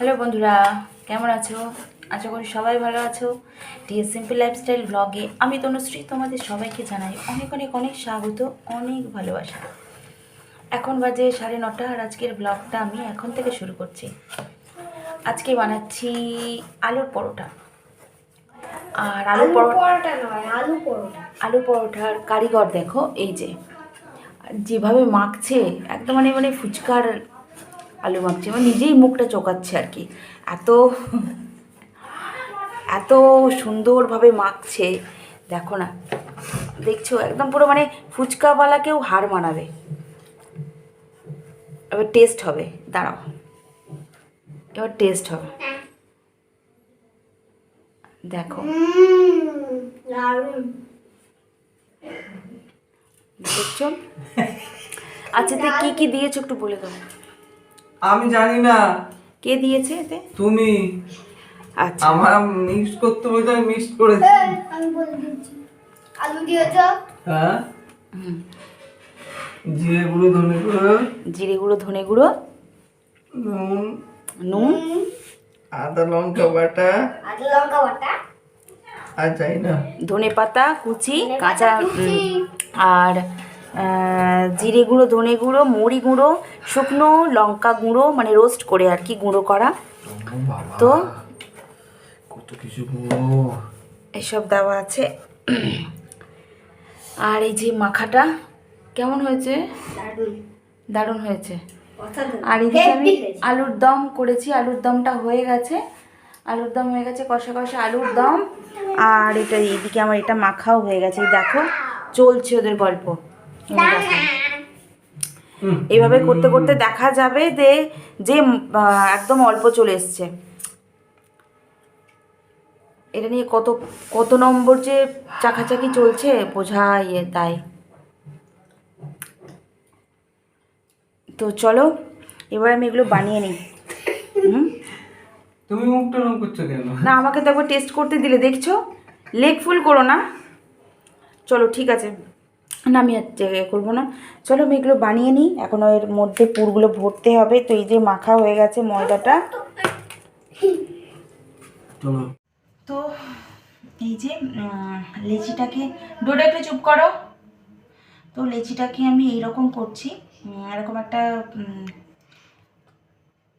Hello বন্ধুরা, কেমন আছো? আশা করি সবাই ভালো আছো। টিএস সিম্পল লাইফস্টাইল ব্লগে আমি তনুশ্রী তোমাদের সবাইকে জানাই অনেক অনেক অনেক স্বাগত, অনেক ভালোবাসা। এখন বাজে 9:30 আর আজকের ব্লগটা আমি এখন থেকে শুরু করছি। আজকে বানাচ্ছি আলুর পরোটা। আর আলু পরোটার কারিগর দেখো, এই যে যেভাবে মাখছে একদম মানে ফুচকার আলু মাখছে, মানে নিজেই মুখটা চোকাচ্ছে আর কি। এত এত সুন্দরভাবে মাখছে, দেখো না, দেখছো একদম পুরো মানে ফুচকাওয়ালাকেও হার মানাবে। এবার টেস্ট হবে, দাঁড়াও, এবার টেস্ট হবে, দেখো। দেখছো? আচ্ছা, তুই কি কি দিয়েছো একটু বলে দাও। আমি জানি না, কে দিয়েছে এতে? তুমি। আচ্ছা, আমার মিক্স করতে বলতে আমি মিক্স করেছি। আমি বলে দিচ্ছি। আলু দিয়েছো? হ্যাঁ, জিরে গুঁড়ো, ধনে গুঁড়ো, জিরে গুঁড়ো, ধনে গুঁড়ো, নুন, নুন, আদা লঙ্কা বাটা, আর যাই না, ধনে পাতা কুচি, কাঁচা, আর জিরে গুঁড়ো, ধনে গুঁড়ো, মরি গুঁড়ো, শুকনো লঙ্কা গুঁড়ো, মানে রোস্ট করে আর কি গুঁড়ো করা। তো কত কিছু গুঁড়ো। এসব দেওয়া আছে। আর এই যে মাখাটা কেমন হয়েছে? দারুণ হয়েছে। আর এদিকে আমি আলুর দম করেছি, আলুর দমটা হয়ে গেছে, আলুর দম হয়ে গেছে, কষা কষা আলুর দম। আর এটা এইদিকে আমার এটা মাখাও হয়ে গেছে, এই দেখো চলছে ওদের গল্প। এইভাবে করতে করতে দেখা যাবে যে একদম অল্প চলে এসছে। এটা নিয়ে কত কত নম্বর যে চাকাচাকি চলছে বোঝা তাই। তো চলো এবার আমি এগুলো বানিয়ে নিই। তুমি মুখটা রং করছো কেন? না, আমাকে তো একবার টেস্ট করতে দিলে, দেখছো, লেগ ফুল করো না। চলো ঠিক আছে, না আমি আর করবো না। চলো আমি এগুলো বানিয়ে নিই, এখন এর মধ্যে পুরগুলো ভরতে হবে। তো এই যে মাখা হয়ে গেছে ময়দাটা। চলো। তো এই যে লেচিটাকে, ডোডা একটু চুপ করো। তো লেচিটাকে আমি এইরকম করছি, এরকম একটা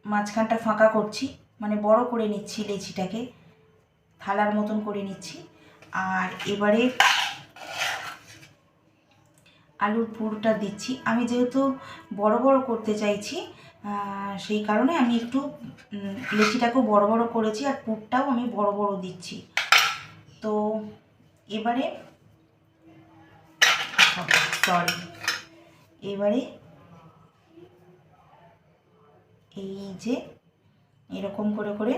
মাঝখানটা ফাঁকা করছি, মানে বড় করে নিচ্ছি লেচিটাকে, থালার মতন করে নিচ্ছি। আর এবারে আলুর পুরটা দিচ্ছি। আমি যেহেতু বড় বড় করতে চাইছি, সেই কারণে আমি একটু লেচিটাকেও বড় বড় করেছি, আর পুরটাও আমি বড় বড় দিচ্ছি। তো এবারে এবারে এই যে এরকম করে করে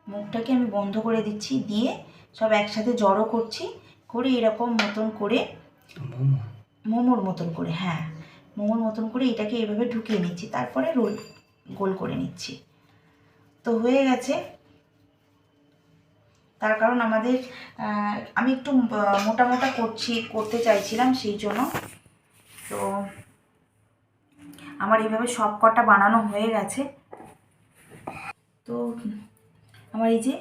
মুখটাকে আমি বন্ধ করে দিচ্ছি, দিয়ে সব একসাথে জড়ো করছি, করে এরকম মতন করে মোমোর মতন করে, হ্যাঁ মোমোর মতন করে এটাকে এইভাবে ঢুকিয়ে নিচ্ছি, তারপরে রোল গোল করে নিচ্ছি। তো হয়ে গেছে। তার কারণ আমাদের আমি একটু মোটা মোটা করতে চাইছিলাম, সেই জন্য। তো আমার এইভাবে সব কটা বানানো হয়ে গেছে। তো আমার এই যে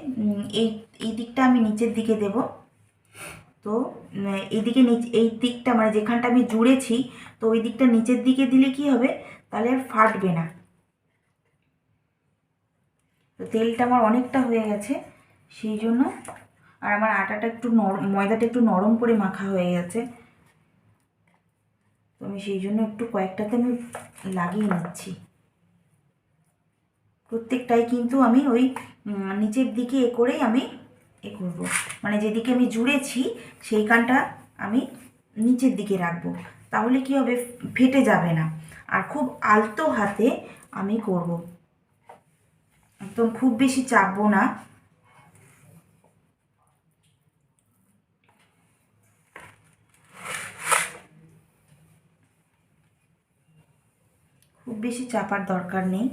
এই দিকটা আমি নিচের দিকে দেব। তো এইদিকে এই দিকটা মানে যেখানটা আমি জুড়েছি, তো ওই দিকটা নিচের দিকে দিলে কি হবে, তাহলে আর ফাটবে না। তো তেলটা আমার অনেকটা হয়ে গেছে সেই জন্য। আর আমার আটাটা একটু নরম, ময়দাটা একটু নরম করে মাখা হয়ে গেছে, তো আমি সেই জন্য একটু কয়েকটাতে আমি লাগিয়ে নিচ্ছি। প্রত্যেকটাই কিন্তু আমি ওই নিচের দিকে করেই আমি করবো, মানে যেদিকে আমি জুড়েছি সেইখানটা আমি নিচের দিকে রাখবো, তাহলে কি হবে, ফেটে যাবে না। আর খুব আলতো হাতে আমি করব, একদম খুব বেশি চাপবো না। খুব বেশি চাপার দরকার নেই।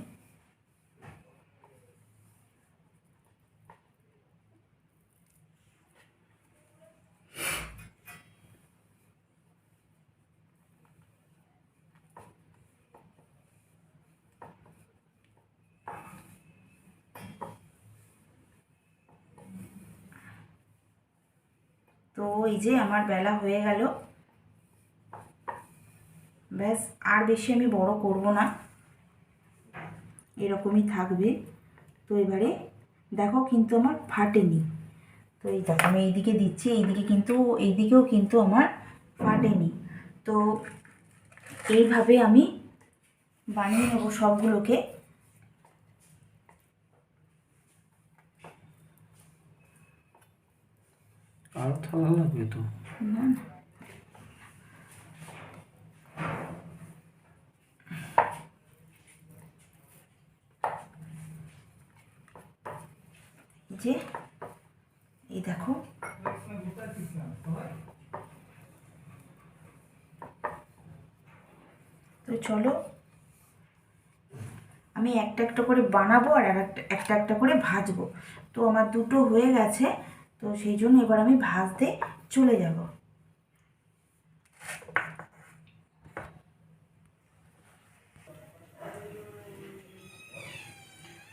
এই যে আমার বেলা হয়ে গেল, ব্যাস আর বেশি আমি বড় করব না, এরকমই থাকবে। তো এবারে দেখো কিন্তু আমার ফাটেনি। তো এই দেখো আমি এইদিকে দিচ্ছি, এইদিকেও কিন্তু আমার ফাটেনি। তো এইভাবে আমি বানিয়ে নেব সবগুলোকে। আরো থালা লাগবে তো। না না, যে এই দেখো তো চলো আমি একটা একটা করে বানাবো আর একটা একটা করে ভাজবো। তো আমার দুটো হয়ে গেছে, তো সেই জন্য এবার আমি ভাজতে চলে যাব।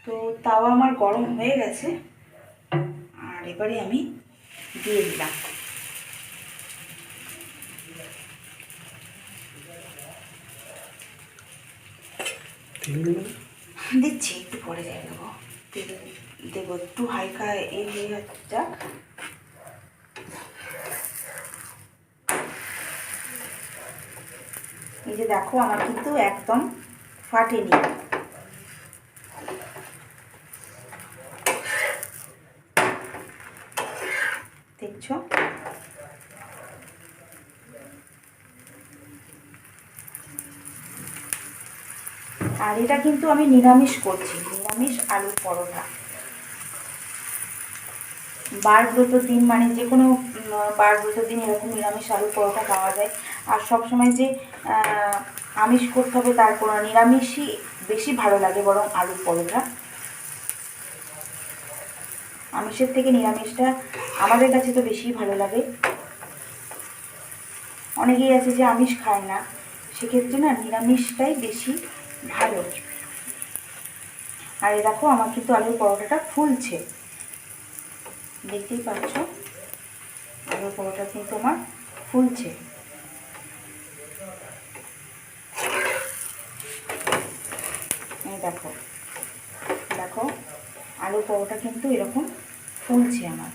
তো তাওয়া আমার গরম হয়ে গেছে, আর এবারে আমি দিয়ে দিলাম। দিচ্ছি, একটু পরে দিয়ে দেবো, দেবো একটু হালকা হয়ে যাক। এই যে দেখো আমার কিন্তু একদম ফাটেনি। দেখছো? আর এটা কিন্তু আমি নিরামিষ করছি, নিরামিষ আলুর পরোটা। বারব্রত দিন মানে যে কোনো বারব্রত দিন এরকম নিরামিষ আলুর পরোটা খাওয়া যায়। আর সবসময় যে আমিষ করতে হবে তার কোনো, নিরামিষই বেশি ভালো লাগে বরং আলুর পরোটা। আমিষের থেকে নিরামিষটা আমাদের কাছে তো বেশি ভালো লাগে। অনেকেই আছে যে আমিষ খায় না, সেক্ষেত্রে না নিরামিষটাই বেশি ভালো। আর এই দেখো আমার কিন্তু আলুর পরোটাটা ফুলছে, দেখতেই পাচ্ছ আলুর পরোটা কিন্তু আমার ফুলছে। এই দেখো দেখো আলুর পরোটা কিন্তু এরকম ফুলছে আমার,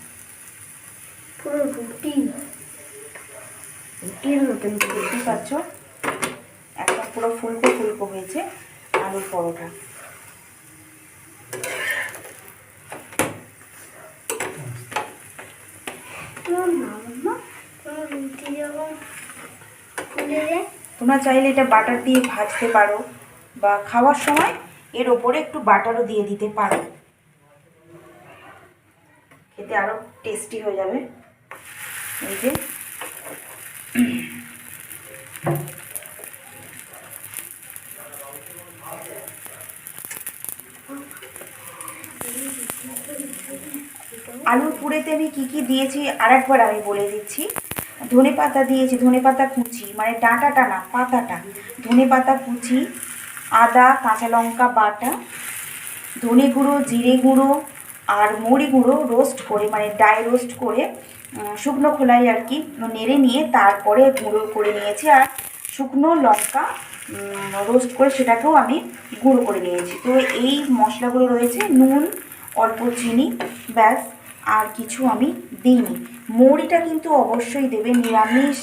পুরো রুটির মতন। দেখতেই পাচ্ছ একদম পুরো ফুলকো ফুলকো হয়েছে আলুর পরোটা। তোমরা চাইলে এটা বাটার দিয়ে ভাজতে পারো, বা খাওয়ার সময় এর ওপরে একটু বাটারও দিয়ে দিতে পারো, খেতে আরো টেস্টি হয়ে যাবে। এই যে আলুর পুরেতে আমি কি কি দিয়েছি আরেকবার আমি বলে দিচ্ছি। ধনে পাতা দিয়েছি, ধনে পাতা কুচি, মানে ডাঁটাটা না পাতাটা, ধনে পাতা কুচি, আদা কাঁচা লঙ্কা বাটা, ধনে গুঁড়ো জিরে গুঁড়ো আর মৌরি গুঁড়ো রোস্ট করে, মানে ড্রাই রোস্ট করে শুকনো খোলায় আর কি নেড়ে নিয়ে তারপরে গুঁড়ো করে নিয়েছি। আর শুকনো লঙ্কা রোস্ট করে সেটাকেও আমি গুঁড়ো করে নিয়েছি। তো এই মশলাগুলো রয়েছে, নুন, অল্প চিনি, ব্যাস, আর কিছু আমি দিইনি। মৌরিটা কিন্তু অবশ্যই দেবে, নিরামিষ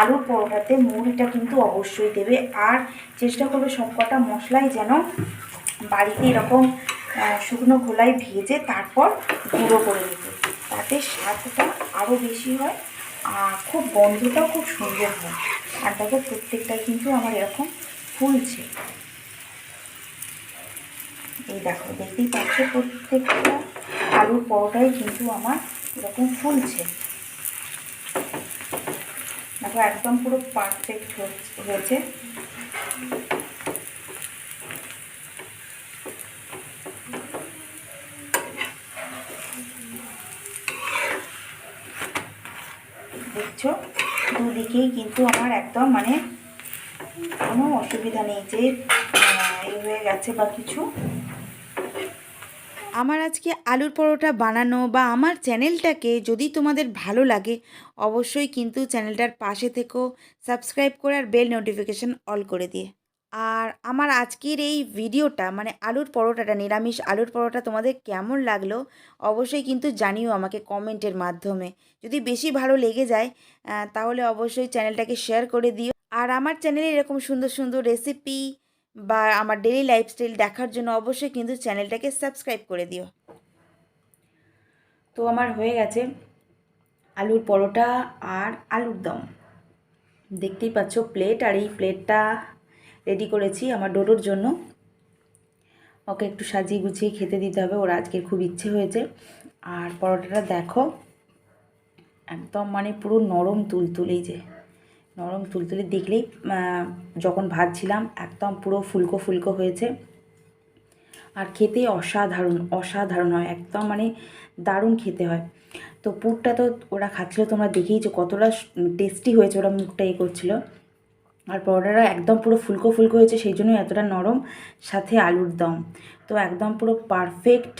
আলুর পরোটাতে মৌরিটা কিন্তু অবশ্যই দেবে। আর চেষ্টা করবে সবকটা মশলাই যেন বাড়িতে এরকম শুকনো খোলায় ভেজে তারপর গুঁড়ো করে নিতে, তাতে স্বাদটা আরও বেশি হয় আর খুব গন্ধটাও খুব সুন্দর হয়। আর দেখো প্রত্যেকটাই কিন্তু আমার এরকম ফুলছে, এই দেখো দেখতেই পাচ্ছ প্রত্যেকটা আলুর পরোটাই কিন্তু আমার এরকম ফুলছে। দেখো একদম পুরো পারফেক্ট হয়েছে। দেখছো দুদিকেই কিন্তু আমার একদম মানে কোনো অসুবিধা নেই যে এই হয়ে গেছে বা কিছু। আমার আজকে আলুর পরোটা বানানো বা আমার চ্যানেলটাকে যদি তোমাদের ভালো লাগে অবশ্যই কিন্তু চ্যানেলটার পাশে থেকো, সাবস্ক্রাইব করে আর বেল নোটিফিকেশন অল করে দিয়ে। আর আমার আজকের এই ভিডিওটা মানে আলুর পরোটাটা, নিরামিষ আলুর পরোটা তোমাদের কেমন লাগলো অবশ্যই কিন্তু জানিও আমাকে কমেন্টের মাধ্যমে। যদি বেশি ভালো লেগে যায় তাহলে অবশ্যই চ্যানেলটাকে শেয়ার করে দিও। আর আমার চ্যানেলে এরকম সুন্দর সুন্দর রেসিপি বা আমার ডেইলি লাইফস্টাইল দেখার জন্য অবশ্যই কিন্তু চ্যানেলটাকে সাবস্ক্রাইব করে দিও। তো আমার হয়ে গেছে আলুর পরোটা আর আলুর দম। দেখতেই পাচ্ছ প্লেট, আর এই প্লেটটা রেডি করেছি আমার ডোডোর জন্য। ওকে একটু সাজিয়ে গুছিয়ে খেতে দিতে হবে, ওর আজকে খুব ইচ্ছে হয়েছে। আর পরোটাটা দেখো একদম মানে পুরো নরম তুলতুলেই, যে নরম তুলতুলে দেখলেই যখন ভাজছিলাম একদম পুরো ফুলকো ফুলকো হয়েছে। আর খেতে অসাধারণ অসাধারণ হয়, একদম মানে দারুণ খেতে হয়। তো পুরটা তো ওরা খাচ্ছিলো, তোমরা দেখেইছো কতটা টেস্টি হয়েছে, ওরা মুখটা করছিল। আর পরোটাটা একদম পুরো ফুলকো ফুলকো হয়েছে, সেই জন্য এতটা নরম, সাথে আলুর দম তো একদম পুরো পারফেক্ট।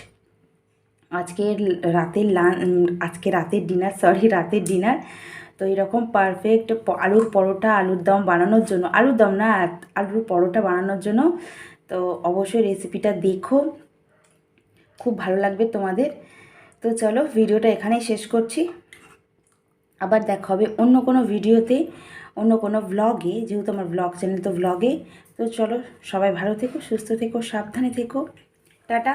আজকে রাতের ডিনার, রাতের ডিনার। তো এরকম পারফেক্ট আলুর পরোটা আলুর দম বানানোর জন্য, আলুর দম না, আলুর পরোটা বানানোর জন্য তো অবশ্যই রেসিপিটা দেখো, খুব ভালো লাগবে তোমাদের। তো চলো ভিডিওটা এখানেই শেষ করছি, আবার দেখা হবে অন্য কোনো ভিডিওতে, অন্য কোনো ভ্লগে, যেহেতু আমার ভ্লগ চ্যানেল তো ভ্লগে। তো চলো সবাই ভালো থেকো, সুস্থ থেকো, সাবধানে থেকো, টাটা।